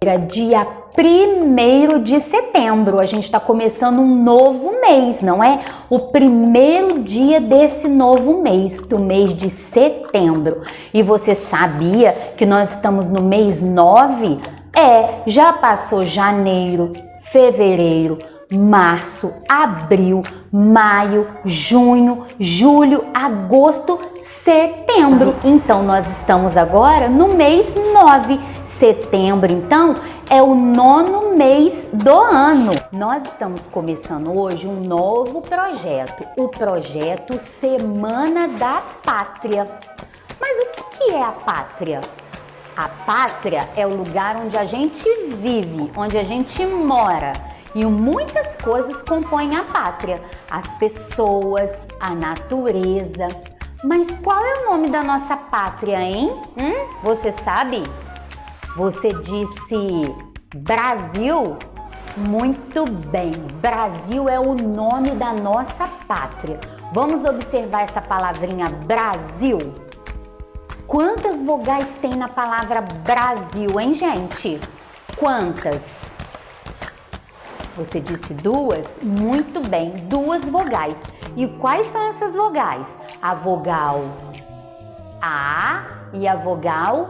Dia 1º de setembro, a gente está começando um novo mês, não é? O primeiro dia desse novo mês, do mês de setembro. E você sabia que nós estamos no mês 9? Já passou janeiro, fevereiro, março, abril, maio, junho, julho, agosto, setembro. Então nós estamos agora no mês 9. Setembro, então, é o 9º mês do ano. Nós estamos começando hoje um novo projeto, o projeto Semana da Pátria. Mas o que é a pátria? A pátria é o lugar onde a gente vive, onde a gente mora. E muitas coisas compõem a pátria. As pessoas, a natureza. Mas qual é o nome da nossa pátria, hein? Você sabe? Você disse Brasil? Muito bem, Brasil é o nome da nossa pátria. Vamos observar essa palavrinha Brasil? Quantas vogais tem na palavra Brasil, hein, gente? Quantas? Você disse 2? Muito bem, 2 vogais. E quais são essas vogais? A vogal A e a vogal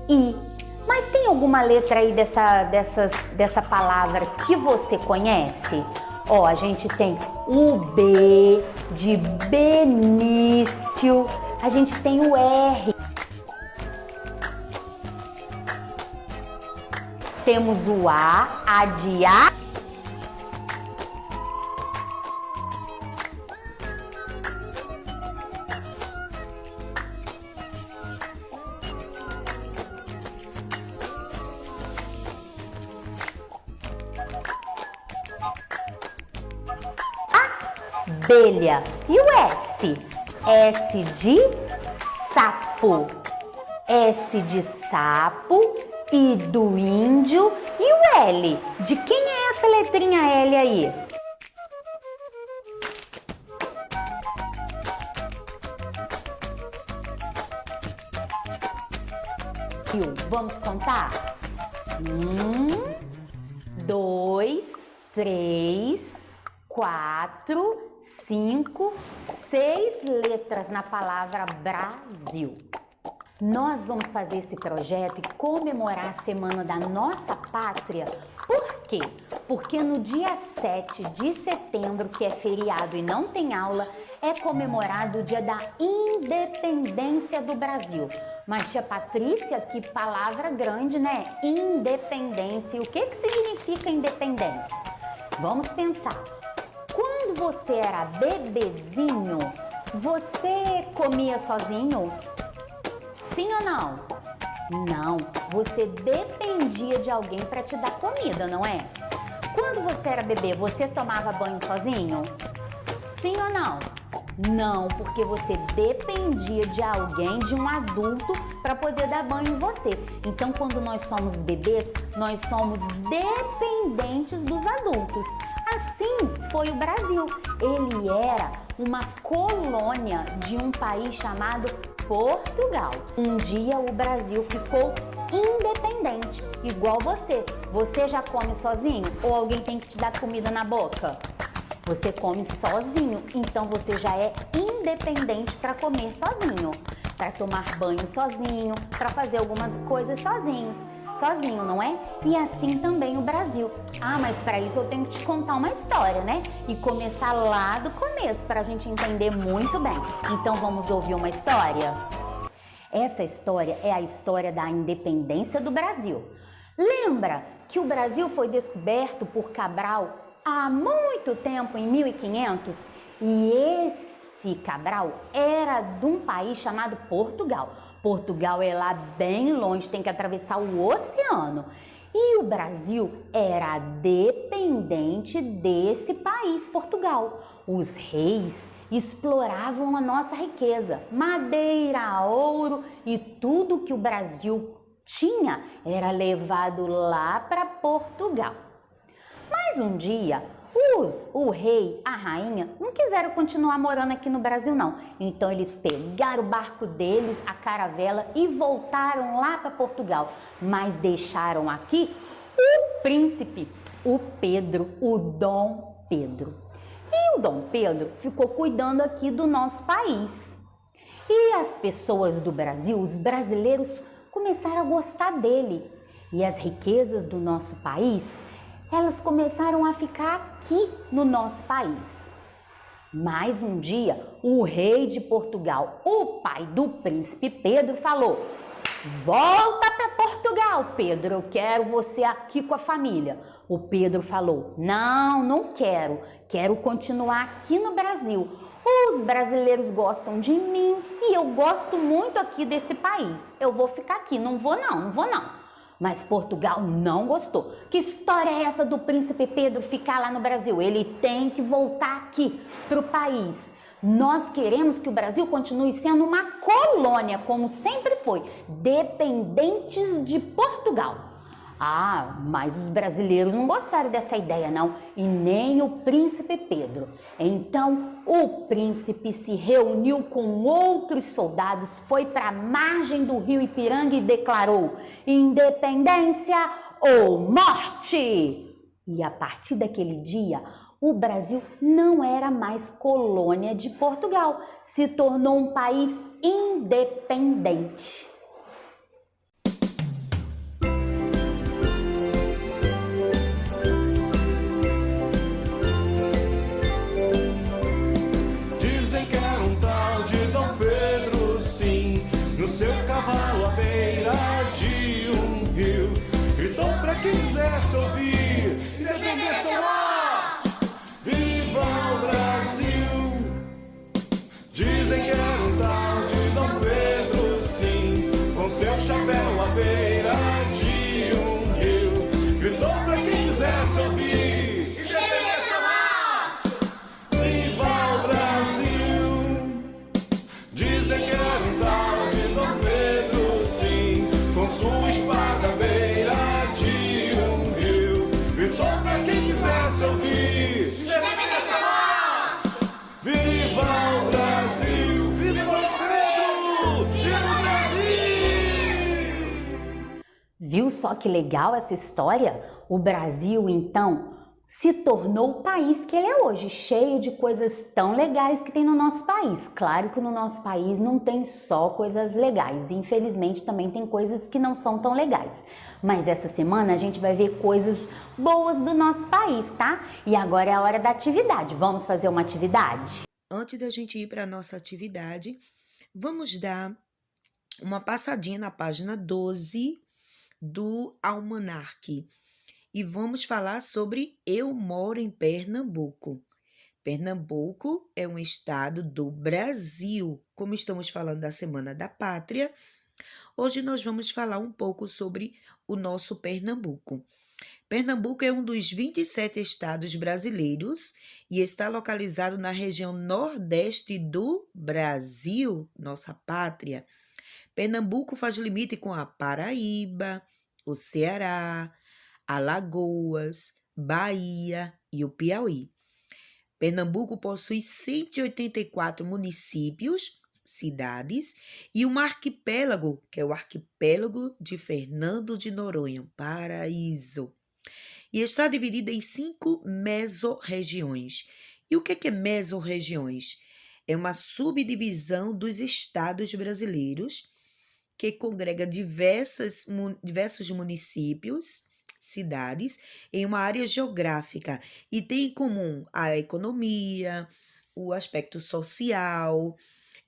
I. Mas tem alguma letra aí dessa palavra que você conhece? Ó, a gente tem o B de Benício, a gente tem o R. Temos o A de A. Abelha. E o S? S de sapo. S de sapo, I do índio. E o L? De quem é essa letrinha L aí? Vamos contar? 1, 2, 3, 4, 5, 6 letras na palavra Brasil. Nós vamos fazer esse projeto e comemorar a Semana da Nossa Pátria. Por quê? Porque no dia 7 de setembro, que é feriado e não tem aula, é comemorado o dia da independência do Brasil. Mas, tia Patrícia, que palavra grande, né? Independência. E o que significa independência? Vamos pensar. Quando você era bebezinho, você comia sozinho? Sim ou não? Não, você dependia de alguém para te dar comida, não é? Quando você era bebê, você tomava banho sozinho? Sim ou não? Não, porque você dependia de alguém, de um adulto, para poder dar banho em você. Então, quando nós somos bebês, nós somos dependentes dos adultos. Assim foi o Brasil. Ele era uma colônia de um país chamado Portugal. Um dia o Brasil ficou independente, igual você. Você já come sozinho ou alguém tem que te dar comida na boca? Você come sozinho, então você já é independente para comer sozinho, para tomar banho sozinho, para fazer algumas coisas sozinho, não é? E assim também o Brasil. Ah, mas para isso eu tenho que te contar uma história, né? E começar lá do começo para a gente entender muito bem. Então vamos ouvir uma história? Essa história é a história da independência do Brasil. Lembra que o Brasil foi descoberto por Cabral há muito tempo, em 1500? E esse Cabral era de um país chamado Portugal. Portugal é lá bem longe, tem que atravessar o oceano. E o Brasil era dependente desse país, Portugal. Os reis exploravam a nossa riqueza, madeira, ouro e tudo que o Brasil tinha era levado lá para Portugal. Mas um dia, o rei, a rainha, não quiseram continuar morando aqui no Brasil, não. Então eles pegaram o barco deles, a caravela, e voltaram lá para Portugal. Mas deixaram aqui O príncipe, o Pedro, o Dom Pedro. E o Dom Pedro ficou cuidando aqui do nosso país. E as pessoas do Brasil, os brasileiros, começaram a gostar dele. E as riquezas do nosso país, elas começaram a ficar aqui no nosso país. Mas um dia, o rei de Portugal, o pai do príncipe Pedro, falou: volta para Portugal, Pedro, eu quero você aqui com a família. O Pedro falou: não, não quero, quero continuar aqui no Brasil. Os brasileiros gostam de mim e eu gosto muito aqui desse país. Eu vou ficar aqui, não vou não. Mas Portugal não gostou. Que história é essa do príncipe Pedro ficar lá no Brasil? Ele tem que voltar aqui para o país. Nós queremos que o Brasil continue sendo uma colônia, como sempre foi, dependentes de Portugal. Ah, mas os brasileiros não gostaram dessa ideia não, e nem o príncipe Pedro. Então, o príncipe se reuniu com outros soldados, foi para a margem do rio Ipiranga e declarou: independência ou morte! E a partir daquele dia, o Brasil não era mais colônia de Portugal, se tornou um país independente. Dizem que era um tal de Dom Pedro, sim, no seu cavalo à beira de um rio, gritou pra quem quisesse ouvir: independência ou morte, viva o Brasil! Dizem que era um tal de Dom Pedro, sim, com seu chapéu à beira de um rio, gritou pra quem quisesse ouvir: independência ou morte, viva o Brasil! Dizem que era um tal de Dom Pedro, sim, com sua espada à beira de um rio, gritou pra quem quisesse ouvir: independência ou morte, viva o Brasil! Viva Dom Pedro! Viva o Brasil! Viu só que legal essa história? O Brasil, então, se tornou o país que ele é hoje, cheio de coisas tão legais que tem no nosso país. Claro que no nosso país não tem só coisas legais, infelizmente também tem coisas que não são tão legais. Mas essa semana a gente vai ver coisas boas do nosso país, tá? E agora é a hora da atividade. Vamos fazer uma atividade? Antes da gente ir para a nossa atividade, vamos dar uma passadinha na página 12 do Almanaque e vamos falar sobre Eu Moro em Pernambuco. Pernambuco é um estado do Brasil. Como estamos falando da Semana da Pátria, hoje nós vamos falar um pouco sobre o nosso Pernambuco. Pernambuco é um dos 27 estados brasileiros e está localizado na região nordeste do Brasil, nossa pátria. Pernambuco faz limite com a Paraíba, o Ceará, Alagoas, Bahia e o Piauí. Pernambuco possui 184 municípios, cidades, e um arquipélago, que é o arquipélago de Fernando de Noronha, paraíso. E está dividido em 5 mesorregiões. E o que é mesorregiões? É uma subdivisão dos estados brasileiros que congrega diversos municípios, cidades, em uma área geográfica e tem em comum a economia, o aspecto social,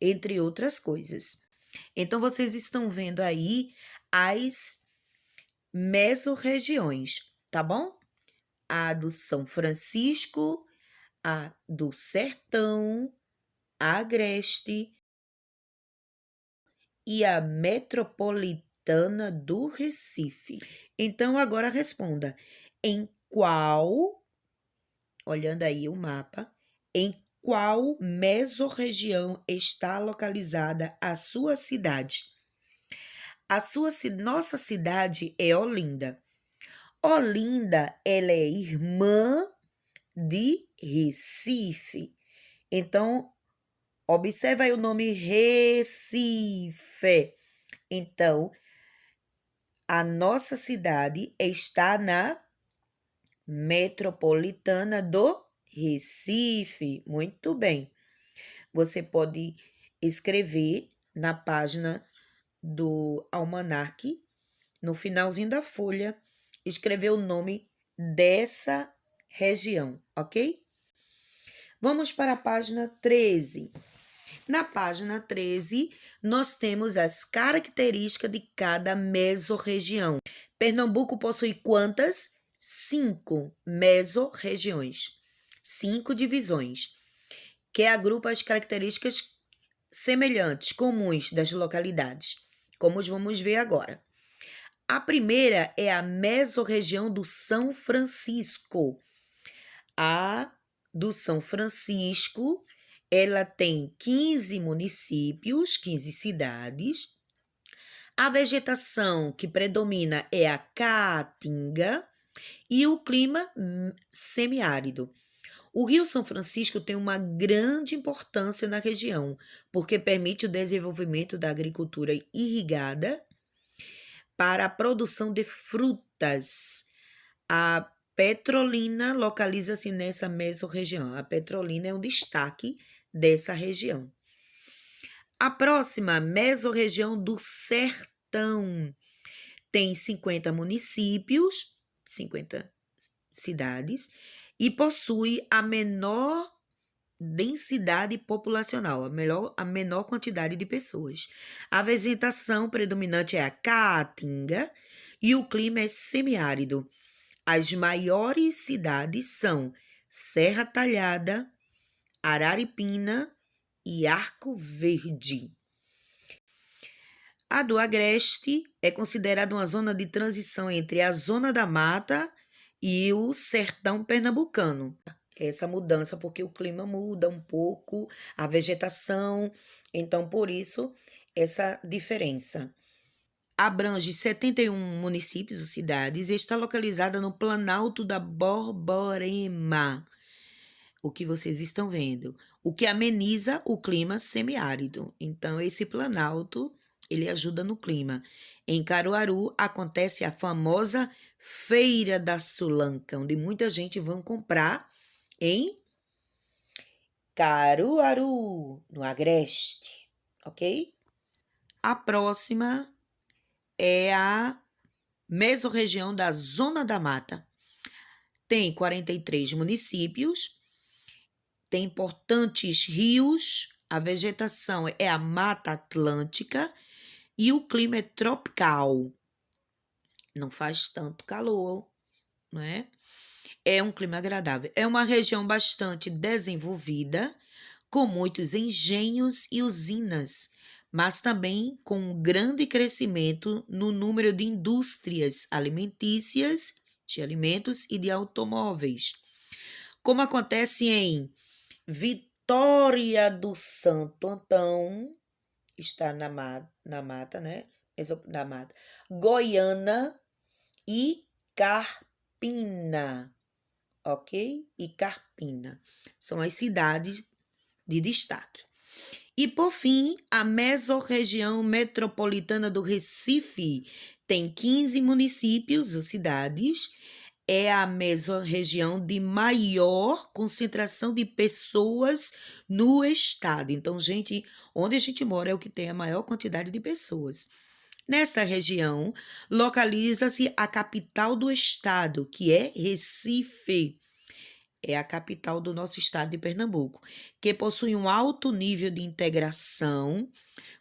entre outras coisas. Então, vocês estão vendo aí as mesorregiões, tá bom? A do São Francisco, a do Sertão, a Agreste e a Metropolitana do Recife. Então, agora responda: em qual, olhando aí o mapa, em qual mesorregião está localizada a sua cidade? Nossa cidade é Olinda. Olinda, ela é irmã de Recife. Então, observa aí o nome Recife. Então, A nossa cidade está na metropolitana do Recife. Muito bem. Você pode escrever na página do almanaque, no finalzinho da folha, escrever o nome dessa região, ok? Vamos para a página 13. Na página 13, nós temos as características de cada mesorregião. Pernambuco possui quantas? 5 mesorregiões, 5 divisões, que agrupa as características semelhantes, comuns das localidades, como vamos ver agora. A primeira é a mesorregião do São Francisco. A do São Francisco, ela tem 15 municípios, 15 cidades. A vegetação que predomina é a caatinga e o clima semiárido. O Rio São Francisco tem uma grande importância na região, porque permite o desenvolvimento da agricultura irrigada para a produção de frutas. A Petrolina localiza-se nessa mesorregião. A Petrolina é um destaque dessa região. A próxima, mesorregião do Sertão, tem 50 municípios, 50 cidades, e possui a menor densidade populacional, a menor quantidade de pessoas. A vegetação predominante é a caatinga e o clima é semiárido. As maiores cidades são Serra Talhada, Araripina e Arco Verde. A do Agreste é considerada uma zona de transição entre a Zona da Mata e o sertão pernambucano. Essa mudança, porque o clima muda um pouco, a vegetação, então por isso essa diferença. Abrange 71 municípios ou cidades e está localizada no Planalto da Borborema, o que vocês estão vendo, o que ameniza o clima semiárido. Então, esse planalto, ele ajuda no clima. Em Caruaru, acontece a famosa Feira da Sulanca, onde muita gente vai comprar em Caruaru, no Agreste, ok? A próxima é a mesorregião da Zona da Mata. Tem 43 municípios, tem importantes rios, a vegetação é a Mata Atlântica e o clima é tropical. Não faz tanto calor, não é? É um clima agradável. É uma região bastante desenvolvida, com muitos engenhos e usinas, mas também com um grande crescimento no número de indústrias alimentícias, de alimentos e de automóveis. Como acontece em Vitória do Santo Antão, está na mata, né? Na mata. Goiânia e Carpina, ok? E Carpina são as cidades de destaque. E, por fim, a mesorregião metropolitana do Recife tem 15 municípios ou cidades. É a mesorregião de maior concentração de pessoas no estado. Então, gente, onde a gente mora é o que tem a maior quantidade de pessoas. Nesta região, localiza-se a capital do estado, que é Recife. É a capital do nosso estado de Pernambuco, que possui um alto nível de integração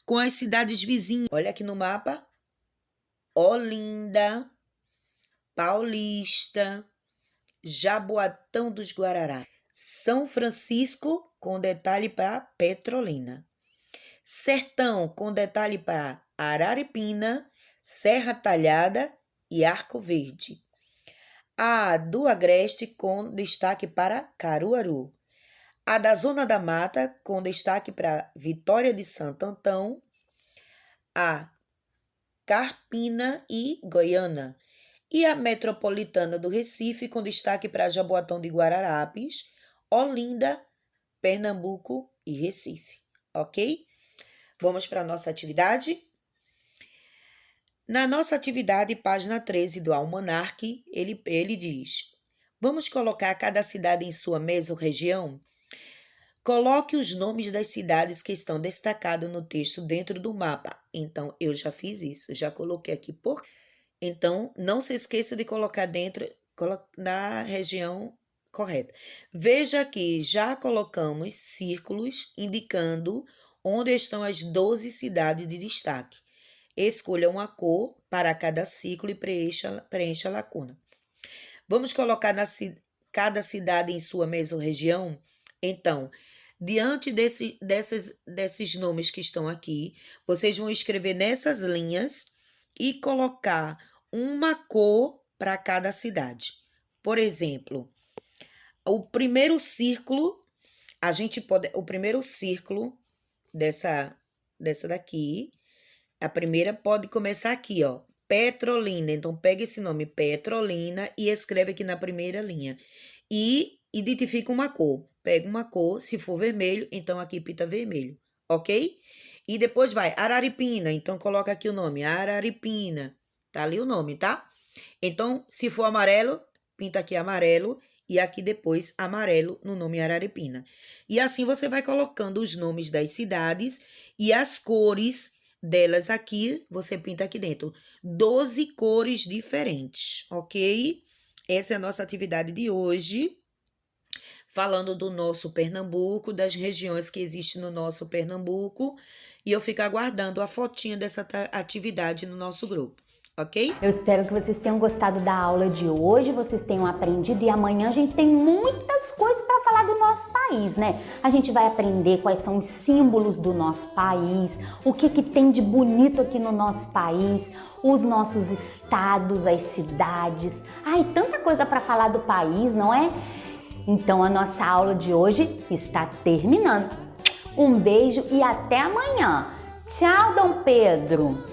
com as cidades vizinhas. Olha aqui no mapa: Olinda, Paulista, Jaboatão dos Guararapes, São Francisco, com detalhe para Petrolina, Sertão, com detalhe para Araripina, Serra Talhada e Arco Verde. A do Agreste, com destaque para Caruaru. A da Zona da Mata, com destaque para Vitória de Santo Antão. A Carpina e Goiânia. E a Metropolitana do Recife, com destaque para Jaboatão de Guararapes, Olinda, Pernambuco e Recife. Ok? Vamos para a nossa atividade? Na nossa atividade, página 13 do Almanac, ele diz: vamos colocar cada cidade em sua mesorregião? Coloque os nomes das cidades que estão destacados no texto dentro do mapa. Então, eu já fiz isso, já coloquei aqui por. Então, não se esqueça de colocar dentro na região correta. Veja que já colocamos círculos indicando onde estão as 12 cidades de destaque. Escolha uma cor para cada ciclo e preencha a lacuna. Vamos colocar cada cidade em sua mesorregião? Então, diante desses nomes que estão aqui, vocês vão escrever nessas linhas e colocar uma cor para cada cidade. Por exemplo, o primeiro círculo, o primeiro círculo dessa daqui, a primeira pode começar aqui, ó, Petrolina. Então, pega esse nome, Petrolina, e escreve aqui na primeira linha. E identifica uma cor. Pega uma cor, se for vermelho, então aqui pinta vermelho, ok? E depois vai Araripina, então coloca aqui o nome, Araripina. Tá ali o nome, tá? Então, se for amarelo, pinta aqui amarelo e aqui depois amarelo no nome Araripina. E assim você vai colocando os nomes das cidades e as cores delas aqui, você pinta aqui dentro. 12 cores diferentes, ok? Essa é a nossa atividade de hoje, falando do nosso Pernambuco, das regiões que existem no nosso Pernambuco. E eu fico aguardando a fotinha dessa atividade no nosso grupo, ok? Eu espero que vocês tenham gostado da aula de hoje, vocês tenham aprendido, e amanhã a gente tem muitas coisas para falar do nosso país, né? A gente vai aprender quais são os símbolos do nosso país, o que tem de bonito aqui no nosso país, os nossos estados, as cidades. Ai, tanta coisa para falar do país, não é? Então a nossa aula de hoje está terminando. Um beijo e até amanhã. Tchau, Dom Pedro!